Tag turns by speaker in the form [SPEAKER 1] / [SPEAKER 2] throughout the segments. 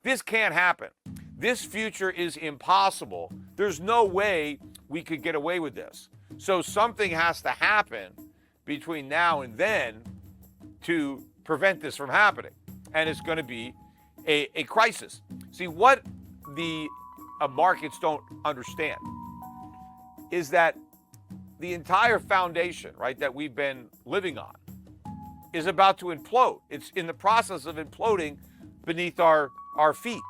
[SPEAKER 1] This can't happen. This future is impossible. There's no way we could get away with this. So something has to happen between now and then to prevent this from happening. And it's going to be a crisis. See, what the markets don't understand is that the entire foundation, right, that we've been living on is about to implode. It's in the process of imploding beneath our feet.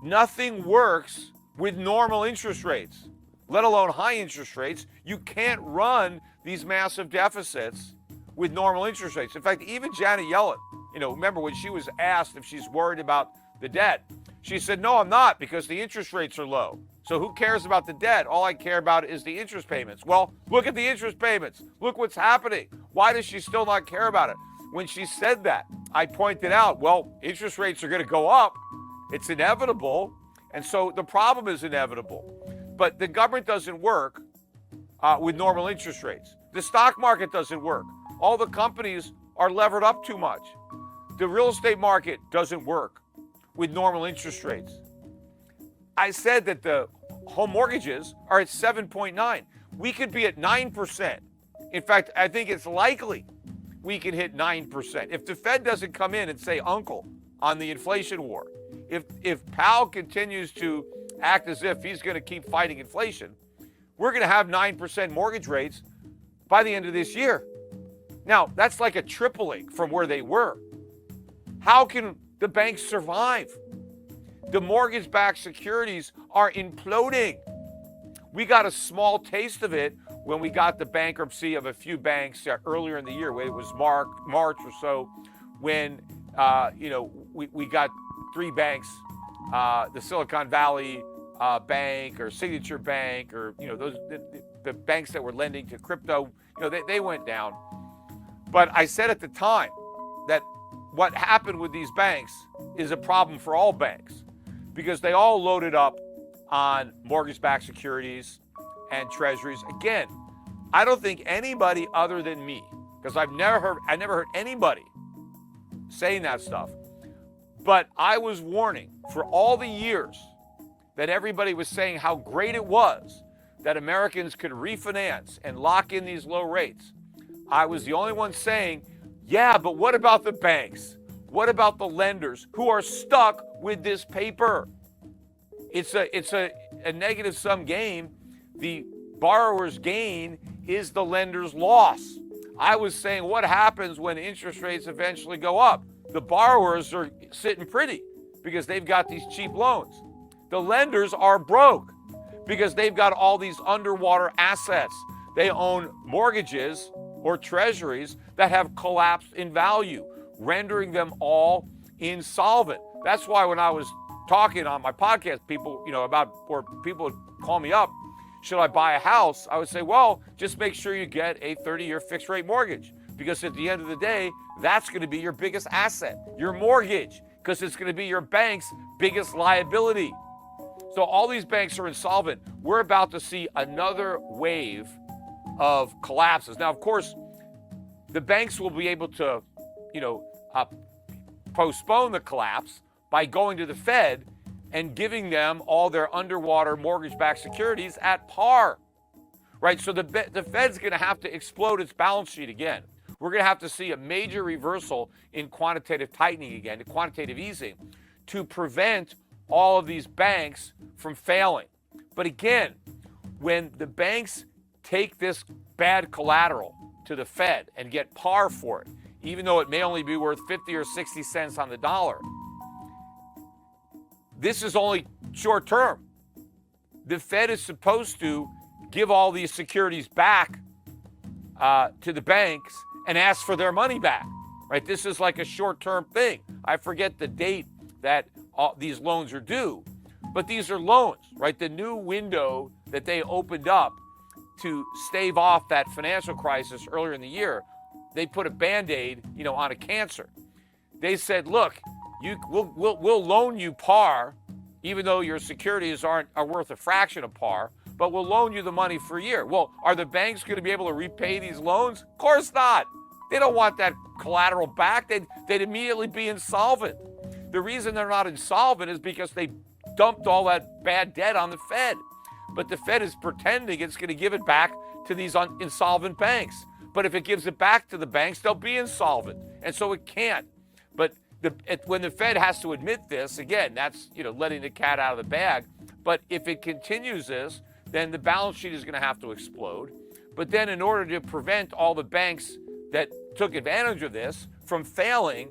[SPEAKER 1] Nothing works with normal interest rates, let alone high interest rates. You can't run these massive deficits with normal interest rates. In fact, even Janet Yellen, remember when she was asked if she's worried about the debt, she said, no, I'm not, because the interest rates are low. So who cares about the debt? All I care about is the interest payments. Well, look at the interest payments. Look what's happening. Why does she still not care about it? When she said that, I pointed out, well, interest rates are going to go up. It's inevitable. And so the problem is inevitable. But the government doesn't work with normal interest rates. The stock market doesn't work. All the companies are levered up too much. The real estate market doesn't work with normal interest rates. I said that the home mortgages are at 7.9. We could be at 9%. In fact, I think it's likely we can hit 9%. If the Fed doesn't come in and say uncle on the inflation war, if Powell continues to act as if he's going to keep fighting inflation, we're going to have 9% mortgage rates by the end of this year. Now, that's like a tripling from where they were. How can the banks survive? The mortgage-backed securities are imploding. We got a small taste of it when we got the bankruptcy of a few banks earlier in the year. It was March or so when we got three banks, the Silicon Valley Bank or Signature Bank, or those the banks that were lending to crypto. They went down. But I said at the time that what happened with these banks is a problem for all banks, because they all loaded up on mortgage-backed securities and treasuries. Again, I don't think anybody other than me, because I never heard anybody saying that stuff. But I was warning for all the years that everybody was saying how great it was that Americans could refinance and lock in these low rates. I was the only one saying, yeah, but what about the banks? What about the lenders who are stuck with this paper? It's a negative sum game. The borrower's gain is the lender's loss. I was saying, what happens when interest rates eventually go up? The borrowers are sitting pretty because they've got these cheap loans. The lenders are broke because they've got all these underwater assets. They own mortgages or treasuries that have collapsed in value, rendering them all insolvent. That's why when I was talking on my podcast, people would call me up, should I buy a house? I would say, well, just make sure you get a 30-year fixed rate mortgage, because at the end of the day, that's going to be your biggest asset, your mortgage, because it's going to be your bank's biggest liability. So all these banks are insolvent. We're about to see another wave of collapses. Now, of course, the banks will be able to, postpone the collapse by going to the Fed and giving them all their underwater mortgage-backed securities at par, right? So the Fed's going to have to explode its balance sheet again. We're going to have to see a major reversal in quantitative tightening again, to quantitative easing, to prevent all of these banks from failing. But again, when the banks take this bad collateral to the Fed and get par for it, even though it may only be worth 50 or 60 cents on the dollar, this is only short term. The Fed is supposed to give all these securities back to the banks and ask for their money back, right? This is like a short-term thing. I forget the date that these loans are due, but these are loans, right? The new window that they opened up to stave off that financial crisis earlier in the year, they put a Band-Aid, on a cancer. They said, look, we'll loan you par, even though your securities are worth a fraction of par, but we'll loan you the money for a year. Well, are the banks going to be able to repay these loans? Of course not. They don't want that collateral back. They'd immediately be insolvent. The reason they're not insolvent is because they dumped all that bad debt on the Fed. But the Fed is pretending it's going to give it back to these insolvent banks. But if it gives it back to the banks, they'll be insolvent. And so it can't. But when the Fed has to admit this, again, that's letting the cat out of the bag. But if it continues this, then the balance sheet is going to have to explode. But then in order to prevent all the banks that took advantage of this from failing,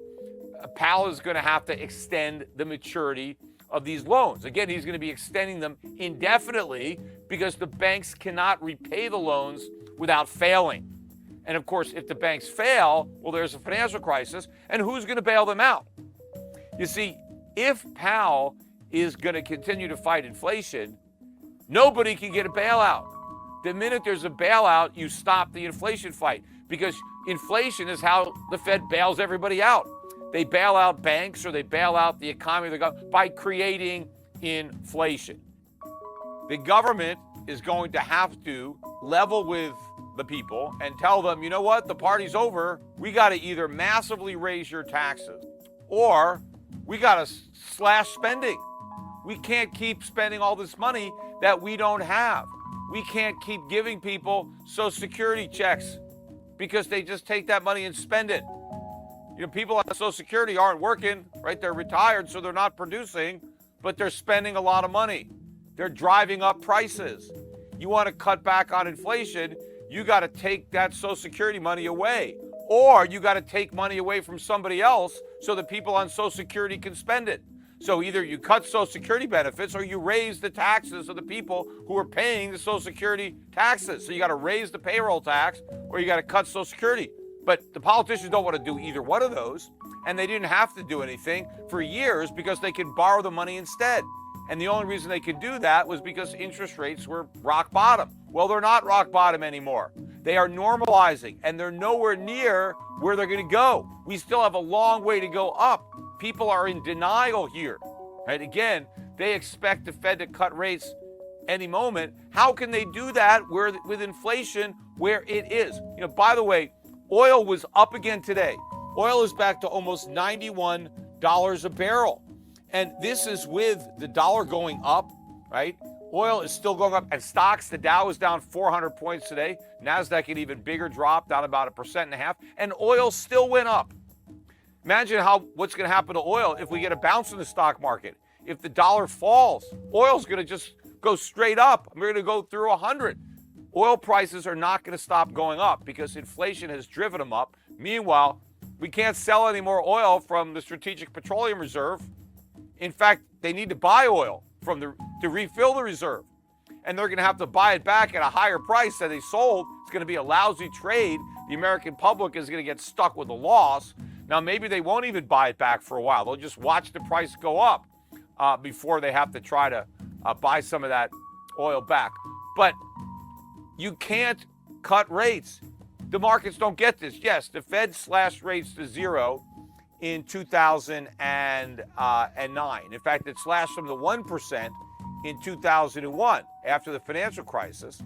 [SPEAKER 1] Powell is going to have to extend the maturity of these loans. Again, he's going to be extending them indefinitely because the banks cannot repay the loans without failing. And of course, if the banks fail, well, there's a financial crisis, and who's going to bail them out? You see, if Powell is going to continue to fight inflation, nobody can get a bailout. The minute there's a bailout, you stop the inflation fight, because inflation is how the Fed bails everybody out. They bail out banks or they bail out the economy by creating inflation. The government is going to have to level with the people and tell them, you know what, the party's over. We got to either massively raise your taxes or we got to slash spending. We can't keep spending all this money that we don't have. We can't keep giving people Social Security checks because they just take that money and spend it. People on Social Security aren't working, right? They're retired, so they're not producing, but they're spending a lot of money. They're driving up prices. You want to cut back on inflation, you got to take that Social Security money away. Or you got to take money away from somebody else so that people on Social Security can spend it. So either you cut Social Security benefits or you raise the taxes of the people who are paying the Social Security taxes. So you got to raise the payroll tax or you got to cut Social Security. But the politicians don't want to do either one of those, and they didn't have to do anything for years because they could borrow the money instead. And the only reason they could do that was because interest rates were rock bottom. Well, they're not rock bottom anymore. They are normalizing, and they're nowhere near where they're going to go. We still have a long way to go up. People are in denial here. Right? Again, they expect the Fed to cut rates any moment. How can they do that with inflation where it is? By the way, oil was up again today. Oil is back to almost $91 a barrel. And this is with the dollar going up, right? Oil is still going up. And stocks, the Dow is down 400 points today. NASDAQ an even bigger drop, down about 1.5%. And oil still went up. Imagine what's going to happen to oil if we get a bounce in the stock market. If the dollar falls, oil's going to just go straight up. We're going to go through 100. Oil prices are not going to stop going up because inflation has driven them up. Meanwhile, we can't sell any more oil from the Strategic Petroleum Reserve. In fact, they need to buy oil to refill the reserve. And they're going to have to buy it back at a higher price than they sold. It's going to be a lousy trade. The American public is going to get stuck with a loss. Now, maybe they won't even buy it back for a while. They'll just watch the price go up before they have to try to buy some of that oil back. But you can't cut rates. The markets don't get this. Yes, the Fed slashed rates to zero in 2009. In fact, it slashed them to 1% in 2001 after the financial crisis.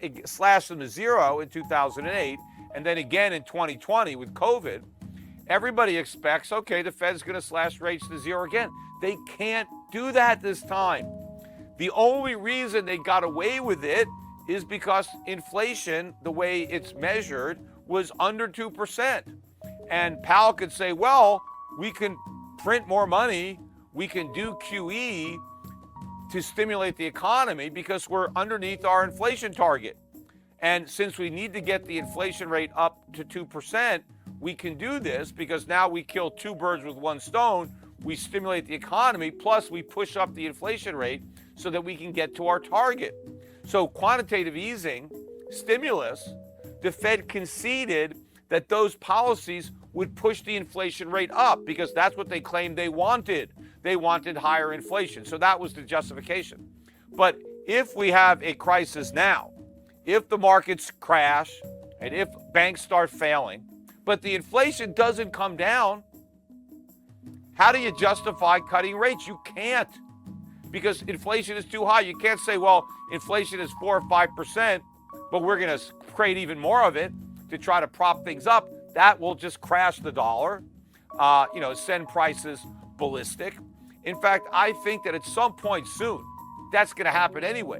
[SPEAKER 1] It slashed them to zero in 2008, and then again in 2020 with COVID. Everybody expects, okay, the Fed's going to slash rates to zero again. They can't do that this time. The only reason they got away with it is because inflation, the way it's measured, was under 2%. And Powell could say, well, we can print more money, we can do QE to stimulate the economy because we're underneath our inflation target. And since we need to get the inflation rate up to 2%, we can do this because now we kill two birds with one stone. We stimulate the economy, plus we push up the inflation rate so that we can get to our target. So quantitative easing, stimulus, the Fed conceded that those policies would push the inflation rate up because that's what they claimed they wanted. They wanted higher inflation. So that was the justification. But if we have a crisis now, if the markets crash and if banks start failing, but the inflation doesn't come down, how do you justify cutting rates? You can't, because inflation is too high. You can't say, well, inflation is 4 or 5%, but we're going to create even more of it to try to prop things up. That will just crash the dollar, send prices ballistic. In fact, I think that at some point soon, that's going to happen anyway.